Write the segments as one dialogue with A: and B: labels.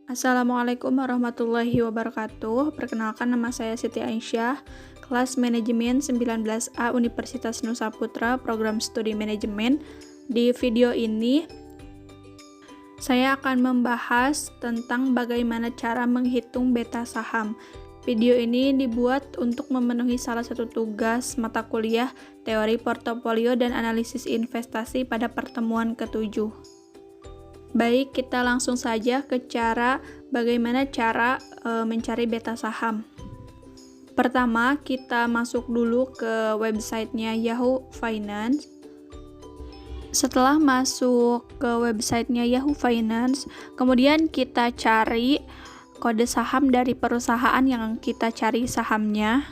A: Assalamualaikum warahmatullahi wabarakatuh. Perkenalkan, nama saya Siti Aisyah, kelas Manajemen 19A Universitas Nusa Putra, program studi manajemen. Di video ini saya akan membahas tentang bagaimana cara menghitung beta saham. Video ini dibuat untuk memenuhi salah satu tugas mata kuliah teori portofolio dan analisis investasi pada pertemuan ke-7. Baik, kita langsung saja ke bagaimana cara mencari beta saham. Pertama, kita masuk dulu ke websitenya Yahoo Finance. Setelah masuk ke websitenya Yahoo Finance, kemudian kita cari kode saham dari perusahaan yang kita cari sahamnya.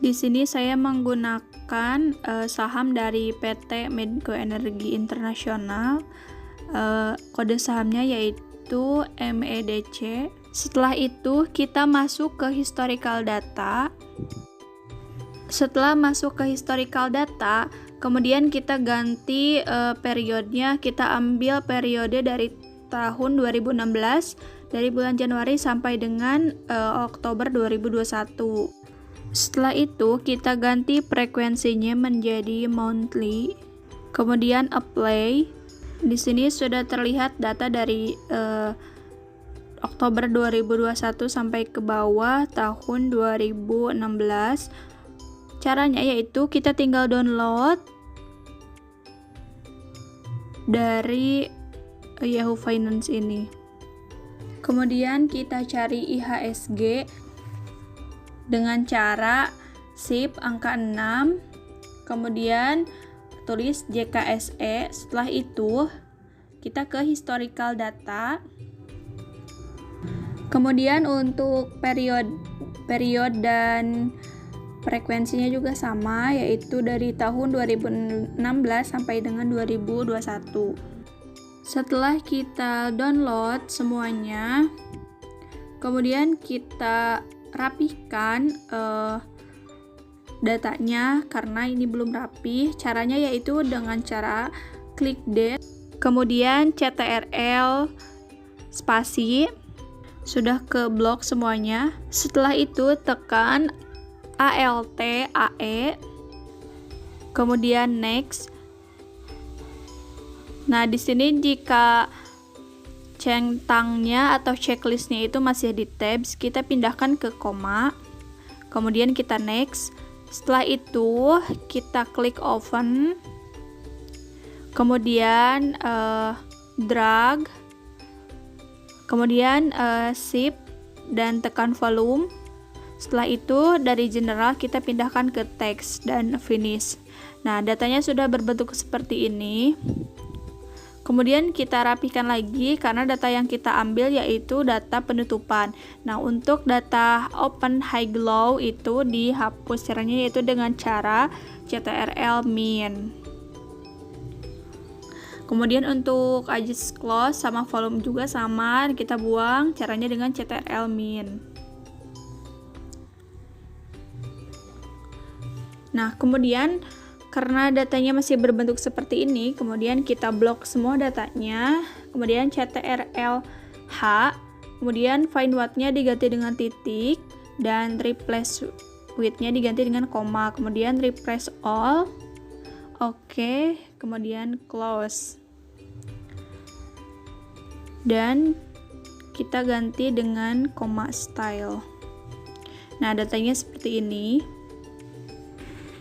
A: Di sini saya menggunakan saham dari PT Medco Energi Internasional. Kode sahamnya yaitu MEDC. Setelah itu kita masuk ke historical data. Setelah masuk ke historical data, kemudian kita ganti periodenya. Kita ambil periode dari tahun 2016 dari bulan Januari sampai dengan Oktober 2021. Setelah itu kita ganti frekuensinya menjadi monthly. Kemudian apply. Di sini sudah terlihat data dari Oktober 2021 sampai ke bawah tahun 2016. Caranya yaitu kita tinggal download dari Yahoo Finance ini. Kemudian kita cari IHSG dengan cara SIP angka 6. Kemudian tulis JKSE. Setelah itu kita ke historical data. Kemudian untuk period dan frekuensinya juga sama, yaitu dari tahun 2016 sampai dengan 2021. Setelah kita download semuanya, kemudian kita rapihkan datanya karena ini belum rapi. Caranya yaitu dengan cara klik date, kemudian CTRL spasi. Sudah ke blok semuanya. Setelah itu tekan ALT AE, kemudian next. Nah, di sini jika centangnya atau checklistnya itu masih di tabs, kita pindahkan ke koma, kemudian kita next. Setelah itu kita klik open, kemudian drag, kemudian shift dan tekan volume. Setelah itu dari general kita pindahkan ke text dan finish. Nah, datanya sudah berbentuk seperti ini. Kemudian kita rapihkan lagi karena data yang kita ambil yaitu data penutupan. Nah, untuk data open high glow itu dihapus. Caranya yaitu dengan cara CTRL min. Kemudian untuk adjust close sama volume juga sama, kita buang. Caranya dengan CTRL min. Nah, kemudian karena datanya masih berbentuk seperti ini, kemudian kita blok semua datanya, kemudian CTRL H, kemudian find what-nya diganti dengan titik, dan replace with-nya diganti dengan koma, kemudian refresh all, oke, kemudian close, dan kita ganti dengan koma style. Nah, datanya seperti ini.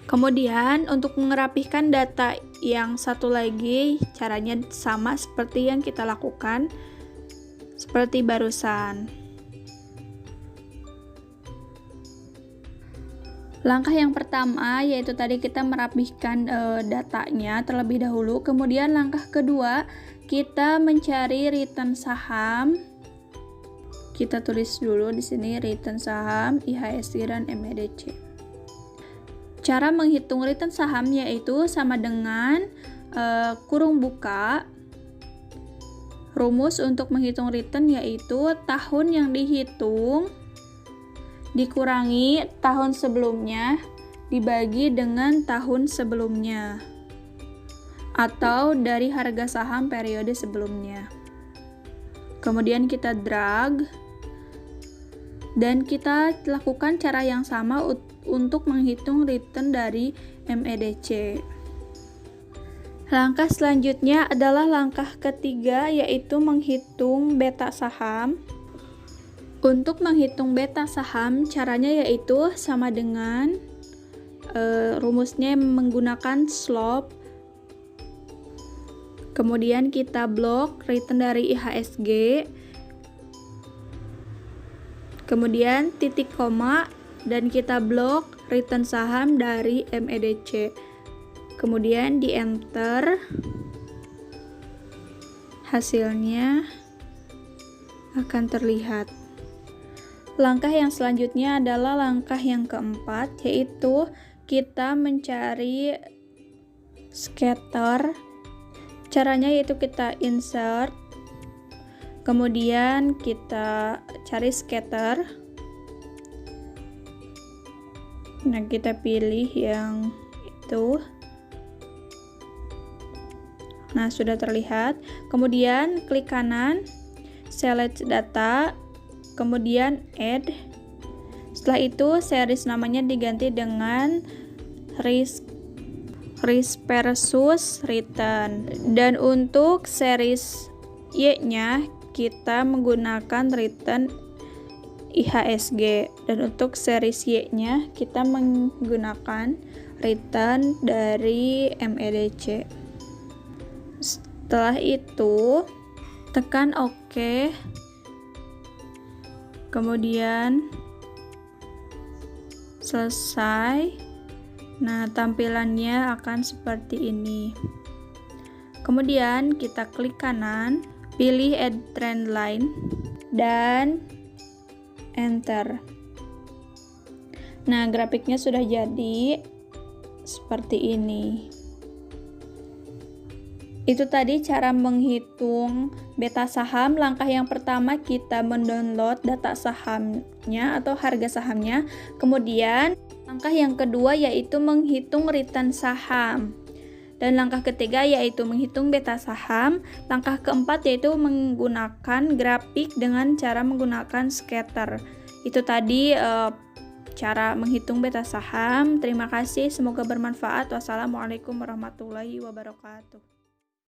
A: Kemudian untuk merapihkan data yang satu lagi, caranya sama seperti yang kita lakukan seperti barusan. Langkah yang pertama yaitu tadi kita merapihkan datanya terlebih dahulu. Kemudian langkah kedua, kita mencari return saham. Kita tulis dulu di sini return saham IHSG dan MEDC. Cara menghitung return saham yaitu sama dengan kurung buka. Rumus untuk menghitung return yaitu tahun yang dihitung dikurangi tahun sebelumnya dibagi dengan tahun sebelumnya, atau dari harga saham periode sebelumnya. Kemudian kita drag dan kita lakukan cara yang sama untuk menghitung return dari MEDC. Langkah selanjutnya adalah langkah ketiga, yaitu menghitung beta saham. Untuk menghitung beta saham, caranya yaitu sama dengan rumusnya menggunakan slope. Kemudian kita blok return dari IHSG. Kemudian titik koma dan kita blok return saham dari MEDC. Kemudian di enter, hasilnya akan terlihat. Langkah yang selanjutnya adalah langkah yang keempat, yaitu kita mencari scatter. Caranya yaitu kita insert, kemudian kita cari scatter. Nah, kita pilih yang itu. Nah, sudah terlihat. Kemudian klik kanan, select data, kemudian add. Setelah itu series namanya diganti dengan risk versus return. Dan untuk series Y-nya kita menggunakan return IHSG, dan untuk series Y-nya kita menggunakan return dari MEDC. Setelah itu tekan OK, kemudian selesai. Nah, tampilannya akan seperti ini. Kemudian kita klik kanan, pilih add trend line dan enter. Nah, grafiknya sudah jadi seperti ini. Itu tadi cara menghitung beta saham. Langkah yang pertama kita mendownload data sahamnya atau harga sahamnya. Kemudian langkah yang kedua yaitu menghitung return saham. Dan langkah ketiga yaitu menghitung beta saham. Langkah keempat yaitu menggunakan grafik dengan cara menggunakan scatter. Itu tadi cara menghitung beta saham. Terima kasih, semoga bermanfaat. Wassalamualaikum warahmatullahi wabarakatuh.